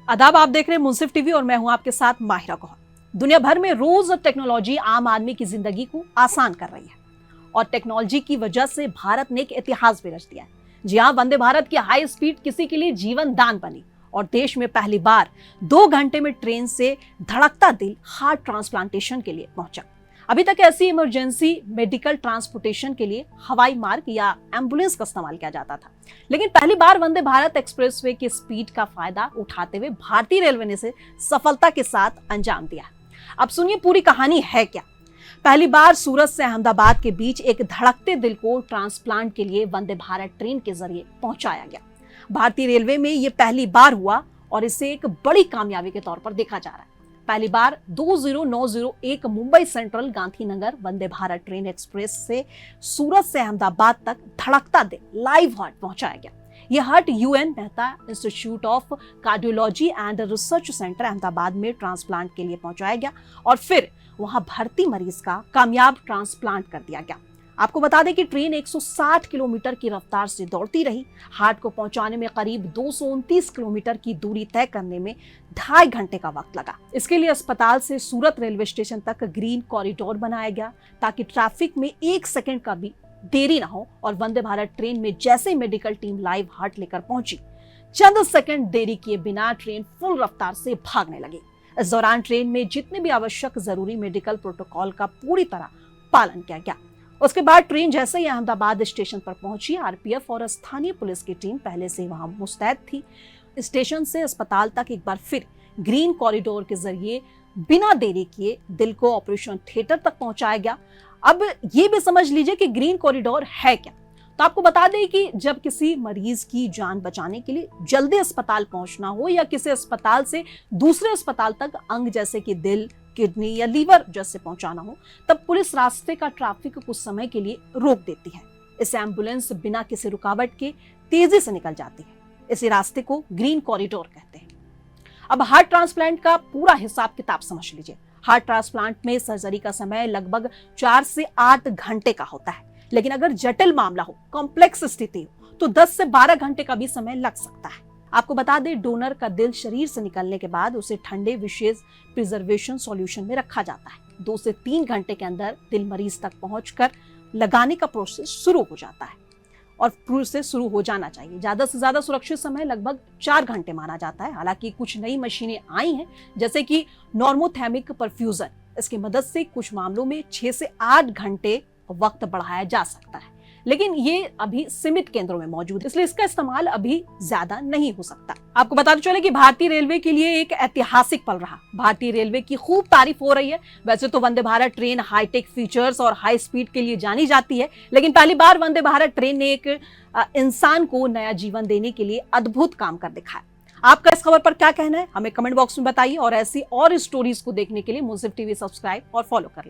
आदाब, आप देख रहे हैं मुंसिफ टीवी और मैं हूं आपके साथ माहिरा गौहर। दुनिया भर में रोज टेक्नोलॉजी आम आदमी की जिंदगी को आसान कर रही है और टेक्नोलॉजी की वजह से भारत ने एक इतिहास भी रच दिया है। जी हां, वंदे भारत की हाई स्पीड किसी के लिए जीवन दान बनी और देश में पहली बार 2 घंटे में ट्रेन से धड़कता दिल हार्ट ट्रांसप्लांटेशन के लिए पहुंचा। अभी तक ऐसी इमरजेंसी मेडिकल ट्रांसपोर्टेशन के लिए हवाई मार्ग या एम्बुलेंस का इस्तेमाल किया जाता था, लेकिन पहली बार वंदे भारत एक्सप्रेसवे की स्पीड का फायदा उठाते हुए भारतीय रेलवे ने इसे सफलता के साथ अंजाम दिया। अब सुनिए पूरी कहानी है क्या। पहली बार सूरत से अहमदाबाद के बीच एक धड़कते दिल को ट्रांसप्लांट के लिए वंदे भारत ट्रेन के जरिए पहुंचाया गया। भारतीय रेलवे में यह पहली बार हुआ और इसे एक बड़ी कामयाबी के तौर पर देखा जा रहा है। पहली बार 20901 Mumbai central Gandhinagar Vande Bharat train express से सूरत से अहमदाबाद तक धड़कता दिल लाइव हार्ट पहुंचाया गया। यह heart UN Mehta institute of cardiology and research centre Ahmedabad में ट्रांसप्लांट के लिए पहुंचाया गया और फिर वहां भर्ती मरीज का कामयाब ट्रांसप्लांट कर दिया गया। आपको बता दें कि ट्रेन 160 किलोमीटर की रफ्तार से दौड़ती रही। हार्ट को पहुंचाने में करीब 229 किलोमीटर की दूरी तय करने में 2.5 घंटे का वक्त लगा। इसके लिए अस्पताल से सूरत रेलवे स्टेशन तक ग्रीन कॉरिडोर बनाया गया ताकि ट्रैफिक में 1 सेकंड का भी देरी ना हो और वंदे भारत ट्रेन में जैसे मेडिकल टीम लाइव हार्ट लेकर पहुंची, चंद सेकंड देरी किए बिना ट्रेन फुल रफ्तार से भागने लगी। इस दौरान ट्रेन में जितने भी आवश्यक जरूरी मेडिकल प्रोटोकॉल का पूरी तरह पालन किया गया। उसके बाद ट्रेन जैसे ही अहमदाबाद स्टेशन पर पहुंची, आरपीएफ और स्थानीय पुलिस की टीम पहले से वहां मुस्तैद थी। स्टेशन से अस्पताल तक एक बार फिर ग्रीन कॉरिडोर के जरिए बिना देरी किए दिल को ऑपरेशन थिएटर तक पहुंचाया गया। अब ये भी समझ लीजिए कि ग्रीन कॉरिडोर है क्या। तो आपको बता दें कि जब किसी मरीज की जान बचाने के लिए जल्दी अस्पताल पहुंचना हो या किसी अस्पताल से दूसरे अस्पताल तक अंग जैसे कि दिल, किडनी या लीवर जैसे पहुंचाना हो, तब पुलिस रास्ते का ट्रैफिक कुछ समय के लिए रोक देती है। इस एम्बुलेंस बिना किसी रुकावट के तेजी से निकल जाती है। इसी रास्ते को ग्रीन कॉरिडोर कहते हैं। अब हार्ट ट्रांसप्लांट का पूरा हिसाब किताब समझ लीजिए। हार्ट ट्रांसप्लांट में सर्जरी का समय लगभग 4 से 8 घंटे का होता है, लेकिन अगर जटिल मामला हो, कॉम्प्लेक्स स्थिति हो, तो 10 से 12 घंटे का भी समय लग सकता है। आपको बता दें, डोनर का दिल शरीर से निकलने के बाद उसे ठंडे विशेष प्रिजर्वेशन सॉल्यूशन में रखा जाता है। 2 से 3 घंटे के अंदर दिल मरीज तक पहुंचकर लगाने का प्रोसेस शुरू हो जाता है और प्रोसेस शुरू हो जाना चाहिए। ज्यादा से ज्यादा सुरक्षित समय लगभग 4 घंटे माना जाता है। हालांकि कुछ नई मशीनें आई हैं जैसे कि नॉर्मोथेमिक परफ्यूजन। इसकी मदद से कुछ मामलों में 6 से 8 घंटे वक्त बढ़ाया जा सकता है, लेकिन ये अभी सीमित केंद्रों में मौजूद है, इसलिए इसका इस्तेमाल अभी ज्यादा नहीं हो सकता। आपको बताते चले कि भारतीय रेलवे के लिए एक ऐतिहासिक पल रहा। भारतीय रेलवे की खूब तारीफ हो रही है। वैसे तो Vande Bharat train hi tech features और हाई स्पीड के लिए जानी जाती है, लेकिन पहली बार वंदे भारत ट्रेन ने एक इंसान को नया जीवन देने के लिए अद्भुत काम कर दिखाया। आपका इस खबर पर क्या कहना है, हमें कमेंट बॉक्स में बताइए और ऐसी और स्टोरीज को देखने के लिए मुंसिफ टीवी सब्सक्राइब और फॉलो कर लें।